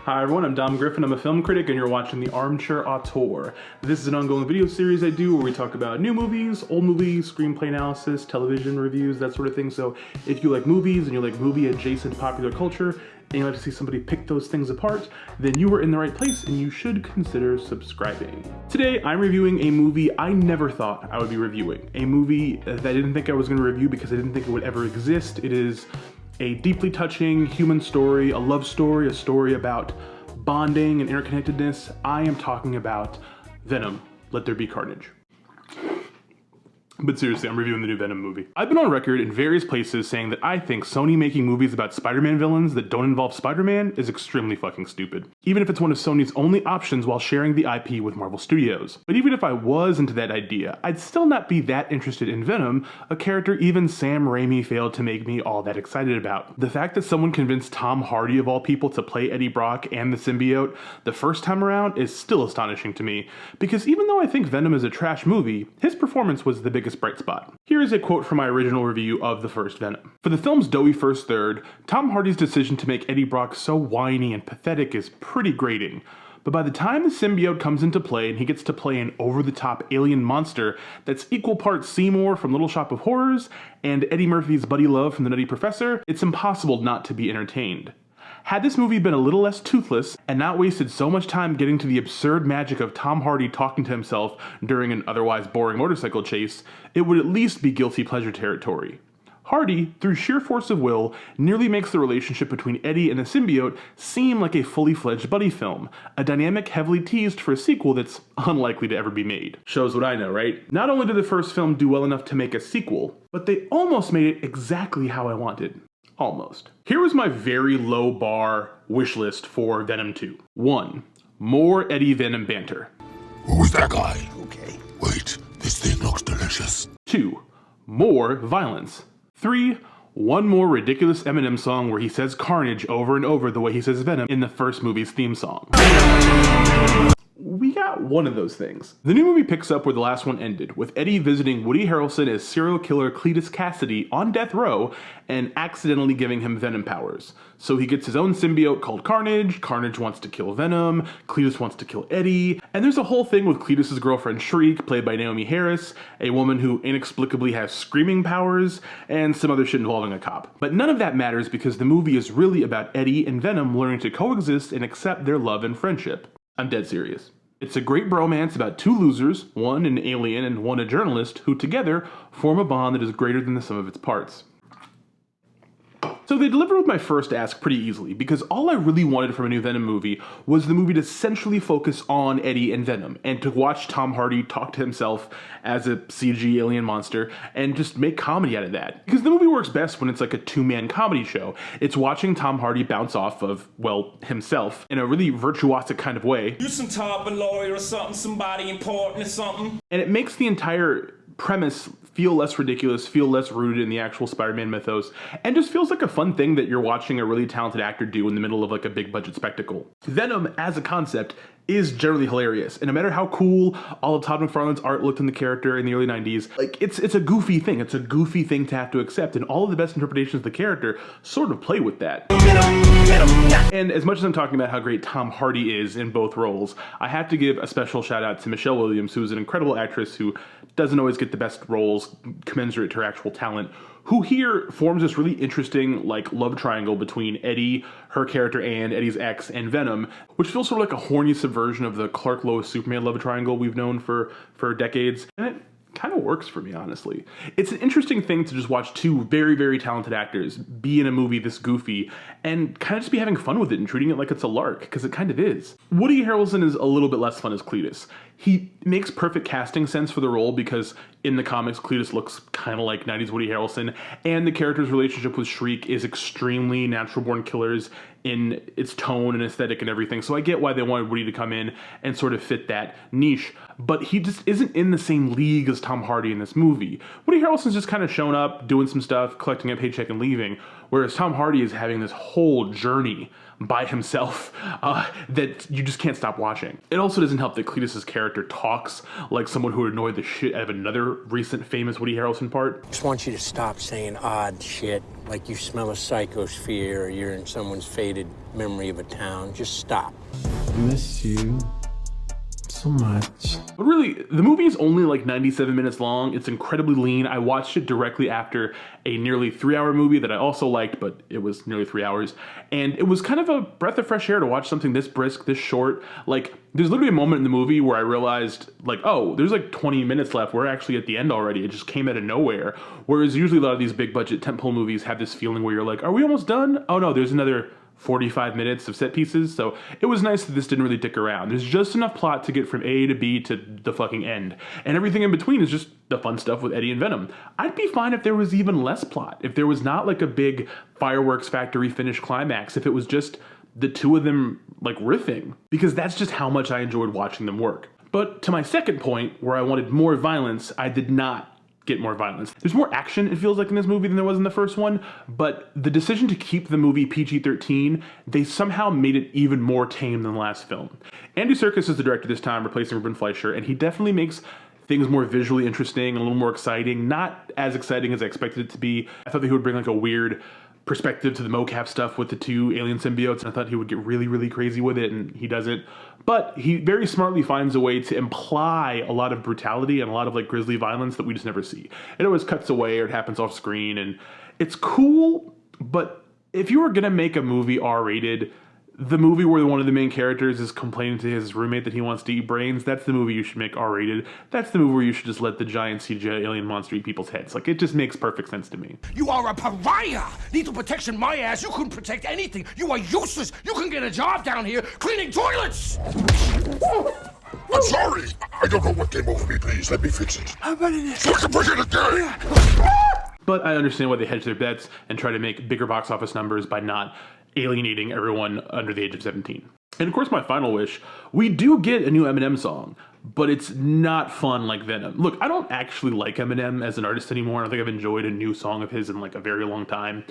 Hi everyone, I'm Dom Griffin, I'm a film critic, and you're watching the Armchair Auteur. This is an ongoing video series I do where we talk about new movies, old movies, screenplay analysis, television reviews, that sort of thing. So if you like movies and you like movie adjacent popular culture, and you like to see somebody pick those things apart, then you are in the right place and you should consider subscribing. Today, I'm reviewing a movie I never thought I would be reviewing. A movie that I didn't think I was gonna review because I didn't think it would ever exist. It is a deeply touching human story, a love story, a story about bonding and interconnectedness. I am talking about Venom, Let There Be Carnage. But seriously, I'm reviewing the new Venom movie. I've been on record in various places saying that I think Sony making movies about Spider-Man villains that don't involve Spider-Man is extremely fucking stupid. Even if it's one of Sony's only options while sharing the IP with Marvel Studios. But even if I was into that idea, I'd still not be that interested in Venom, a character even Sam Raimi failed to make me all that excited about. The fact that someone convinced Tom Hardy of all people to play Eddie Brock and the symbiote the first time around is still astonishing to me, because even though I think Venom is a trash movie, his performance was the biggest bright spot. Here is a quote from my original review of the first Venom. For the film's doughy first third, Tom Hardy's decision to make Eddie Brock so whiny and pathetic is pretty grating. But by the time the symbiote comes into play and he gets to play an over-the-top alien monster that's equal parts Seymour from Little Shop of Horrors and Eddie Murphy's buddy love from The Nutty Professor, it's impossible not to be entertained. Had this movie been a little less toothless and not wasted so much time getting to the absurd magic of Tom Hardy talking to himself during an otherwise boring motorcycle chase, it would at least be guilty pleasure territory. Hardy, through sheer force of will, nearly makes the relationship between Eddie and the symbiote seem like a fully fledged buddy film, a dynamic heavily teased for a sequel that's unlikely to ever be made. Shows what I know, right? Not only did the first film do well enough to make a sequel, but they almost made it exactly how I wanted. Almost. Here was my very low bar wish list for Venom 2. 1. More Eddie Venom banter. Who's that guy? Okay. Wait, this thing looks delicious. 2. More violence. 3. One more ridiculous Eminem song where he says Carnage over and over the way he says Venom in the first movie's theme song. We got one of those things. The new movie picks up where the last one ended, with Eddie visiting Woody Harrelson as serial killer Cletus Cassidy on death row and accidentally giving him Venom powers. So he gets his own symbiote called Carnage, Carnage wants to kill Venom, Cletus wants to kill Eddie, and there's a whole thing with Cletus's girlfriend Shriek, played by Naomi Harris, a woman who inexplicably has screaming powers, and some other shit involving a cop. But none of that matters because the movie is really about Eddie and Venom learning to coexist and accept their love and friendship. I'm dead serious. It's a great bromance about two losers, one an alien and one a journalist, who together form a bond that is greater than the sum of its parts. So they delivered with my first ask pretty easily, because all I really wanted from a new Venom movie was the movie to centrally focus on Eddie and Venom, and to watch Tom Hardy talk to himself as a CG alien monster, and just make comedy out of that. Because the movie works best when it's like a two-man comedy show. It's watching Tom Hardy bounce off of, well, himself, in a really virtuosic kind of way. You some type of lawyer or something, somebody important or something. And it makes the entire premise feel less ridiculous, feel less rooted in the actual Spider-Man mythos, and just feels like a fun thing that you're watching a really talented actor do in the middle of like a big budget spectacle. Venom as a concept is generally hilarious, and no matter how cool all of Todd McFarlane's art looked in the character in the early 90s, like it's a goofy thing. It's a goofy thing to have to accept, and all of the best interpretations of the character sort of play with that. And as much as I'm talking about how great Tom Hardy is in both roles, I have to give a special shout out to Michelle Williams, who is an incredible actress who doesn't always get the best roles commensurate to her actual talent, who here forms this really interesting like love triangle between Eddie, her character Anne, Eddie's ex, and Venom, which feels sort of like a horny subversion of the Clark Lois Superman love triangle we've known for decades. And it kind of works for me, honestly. It's an interesting thing to just watch two very, very talented actors be in a movie this goofy and kind of just be having fun with it and treating it like it's a lark, because it kind of is. Woody Harrelson is a little bit less fun as Cletus. He makes perfect casting sense for the role because in the comics, Cletus looks kind of like 90s Woody Harrelson, and the character's relationship with Shriek is extremely natural-born killers in its tone and aesthetic and everything, so I get why they wanted Woody to come in and sort of fit that niche, but he just isn't in the same league as Tom Hardy in this movie. Woody Harrelson's just kind of shown up, doing some stuff, collecting a paycheck and leaving, whereas Tom Hardy is having this whole journey by himself that you just can't stop watching. It also doesn't help that Cletus's character talks like someone who would annoy the shit out of another recent famous Woody Harrelson part. Just want you to stop saying odd shit like you smell a psychosphere or you're in someone's faded memory of a town. Just stop. I miss you so much. But really, the movie is only like 97 minutes long. It's incredibly lean. I watched it directly after a nearly 3-hour movie that I also liked, but it was nearly 3 hours. And it was kind of a breath of fresh air to watch something this brisk, this short. Like, there's literally a moment in the movie where I realized, like, oh, there's like 20 minutes left. We're actually at the end already. It just came out of nowhere. Whereas usually a lot of these big budget tentpole movies have this feeling where you're like, are we almost done? Oh no, there's another 45 minutes of set pieces, so it was nice that this didn't really dick around. There's just enough plot to get from A to B to the fucking end, and everything in between is just the fun stuff with Eddie and Venom. I'd be fine if there was even less plot, if there was not like a big fireworks factory finish climax, if it was just the two of them like riffing, because that's just how much I enjoyed watching them work. But to my second point, where I wanted more violence, I did not get more violence. There's more action, it feels like, in this movie than there was in the first one, but the decision to keep the movie PG-13, they somehow made it even more tame than the last film. Andy Serkis is the director this time, replacing Ruben Fleischer, and he definitely makes things more visually interesting and a little more exciting. Not as exciting as I expected it to be. I thought that he would bring like a weird perspective to the mocap stuff with the two alien symbiotes, and I thought he would get really, really crazy with it, and he doesn't. But he very smartly finds a way to imply a lot of brutality and a lot of like grisly violence that we just never see. It always cuts away or it happens off screen, and it's cool, but if you were gonna make a movie R-rated, the movie where one of the main characters is complaining to his roommate that he wants to eat brains, that's the movie you should make R-rated. That's the movie where you should just let the giant CGI alien monster eat people's heads. Like, it just makes perfect sense to me. You are a pariah! Lethal protection my ass! You couldn't protect anything! You are useless! You can get a job down here cleaning toilets! I'm sorry. I don't know what came over me. Please, let me fix it. How about it? So I can bring it again. But I understand why they hedge their bets and try to make bigger box office numbers by not alienating everyone under the age of 17. And of course, my final wish, we do get a new Eminem song, but it's not fun like Venom. Look, I don't actually like Eminem as an artist anymore. I don't think I've enjoyed a new song of his in like a very long time.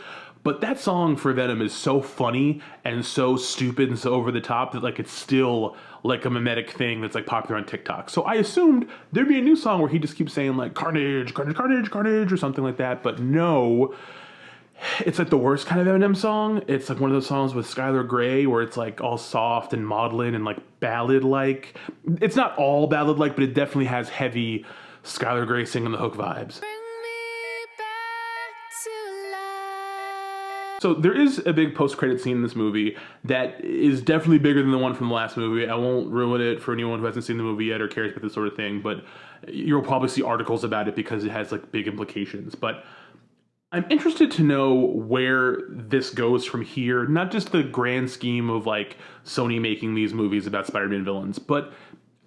But that song for Venom is so funny and so stupid and so over the top that like it's still like a mimetic thing that's like popular on TikTok. So I assumed there'd be a new song where he just keeps saying like Carnage, Carnage, Carnage, Carnage or something like that. But no, it's like the worst kind of Eminem song. It's like one of those songs with Skylar Grey where it's like all soft and maudlin and like ballad-like. It's not all ballad-like, but it definitely has heavy Skylar Grey singing the hook vibes. So there is a big post-credit scene in this movie that is definitely bigger than the one from the last movie. I won't ruin it for anyone who hasn't seen the movie yet or cares about this sort of thing, but you'll probably see articles about it because it has like big implications. But I'm interested to know where this goes from here, not just the grand scheme of like Sony making these movies about Spider-Man villains, but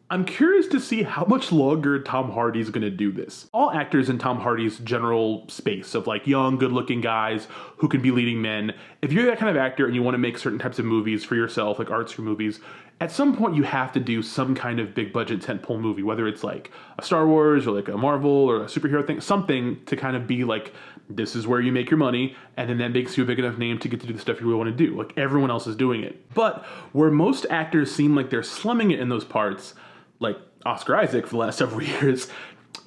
I'm curious to see how much longer Tom Hardy's gonna do this. All actors in Tom Hardy's general space of like young, good-looking guys who can be leading men, if you're that kind of actor and you wanna make certain types of movies for yourself, like arts or movies, at some point you have to do some kind of big budget tentpole movie, whether it's like a Star Wars or like a Marvel or a superhero thing, something to kind of be like, this is where you make your money, and then that makes you a big enough name to get to do the stuff you really want to do. Like everyone else is doing it. But where most actors seem like they're slumming it in those parts, like Oscar Isaac for the last several years,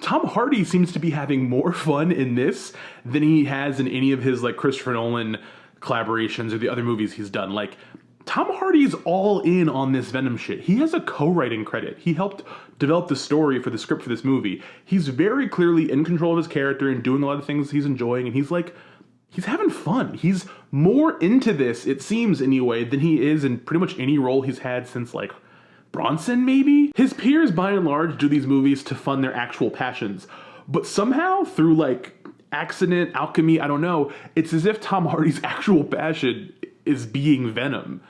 Tom Hardy seems to be having more fun in this than he has in any of his like Christopher Nolan collaborations or the other movies he's done. Like, Tom Hardy's all in on this Venom shit. He has a co-writing credit. He helped develop the story for the script for this movie. He's very clearly in control of his character and doing a lot of things he's enjoying, and he's like, he's having fun. He's more into this, it seems anyway, than he is in pretty much any role he's had since like Bronson, maybe? His peers, by and large, do these movies to fund their actual passions. But somehow, through like accident, alchemy, I don't know, it's as if Tom Hardy's actual passion is being Venom.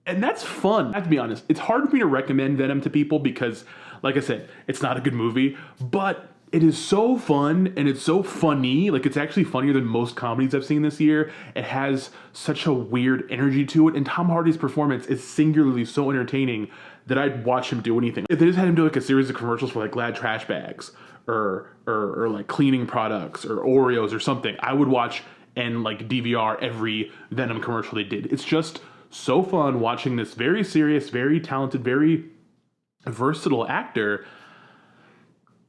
And that's fun. I have to be honest, it's hard for me to recommend Venom to people because, like I said, it's not a good movie, but it is so fun and it's so funny. Like, it's actually funnier than most comedies I've seen this year. It has such a weird energy to it, and Tom Hardy's performance is singularly so entertaining that I'd watch him do anything. If they just had him do like a series of commercials for like Glad trash bags or like cleaning products or Oreos or something, I would watch and like DVR every Venom commercial they did. It's just so fun watching this very serious, very talented, very versatile actor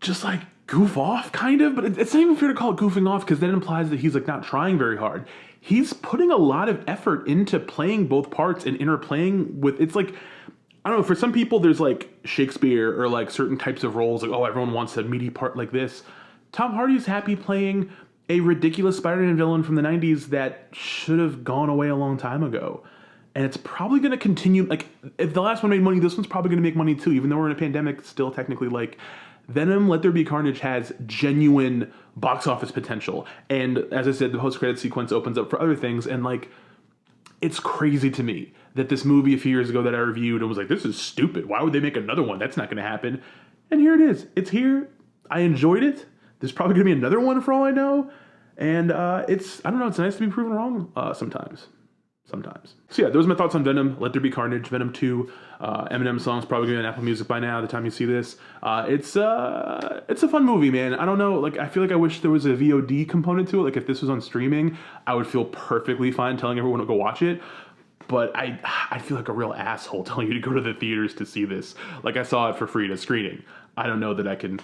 just like goof off, kind of, but it's not even fair to call it goofing off because that implies that he's like not trying very hard. He's putting a lot of effort into playing both parts and interplaying with, it's like, I don't know, for some people there's like Shakespeare or like certain types of roles, like, oh, everyone wants a meaty part like this. Tom Hardy's happy playing a ridiculous Spider-Man villain from the 90s that should have gone away a long time ago. And it's probably going to continue, like, if the last one made money, this one's probably going to make money too, even though we're in a pandemic, still technically, like, Venom, Let There Be Carnage has genuine box office potential. And as I said, the post-credit sequence opens up for other things. And like, it's crazy to me that this movie a few years ago that I reviewed and was like, this is stupid. Why would they make another one? That's not going to happen. And here it is. It's here. I enjoyed it. There's probably going to be another one for all I know. And it's, I don't know, it's nice to be proven wrong sometimes. So yeah, those are my thoughts on Venom, Let There Be Carnage, Venom 2. Eminem song's probably going to be on Apple Music by now, the time you see this. It's a fun movie, man. I don't know, like, I feel like I wish there was a VOD component to it. Like, if this was on streaming, I would feel perfectly fine telling everyone to go watch it. But I feel like a real asshole telling you to go to the theaters to see this. Like, I saw it for free at a screening. I don't know that I can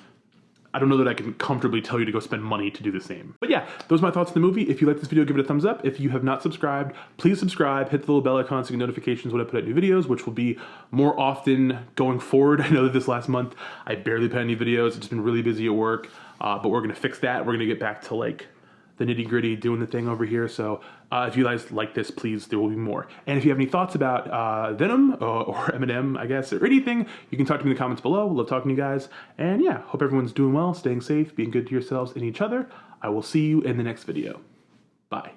comfortably tell you to go spend money to do the same. But yeah, those are my thoughts on the movie. If you like this video, give it a thumbs up. If you have not subscribed, please subscribe. Hit the little bell icon so you get notifications when I put out new videos, which will be more often going forward. I know that this last month, I barely put out any videos. It's just been really busy at work, but we're gonna fix that. We're gonna get back to like the nitty gritty, doing the thing over here. So if you guys like this, please, there will be more. And if you have any thoughts about Venom or Eminem, I guess, or anything, you can talk to me in the comments below. Love talking to you guys. And yeah, hope everyone's doing well, staying safe, being good to yourselves and each other. I will see you in the next video. Bye.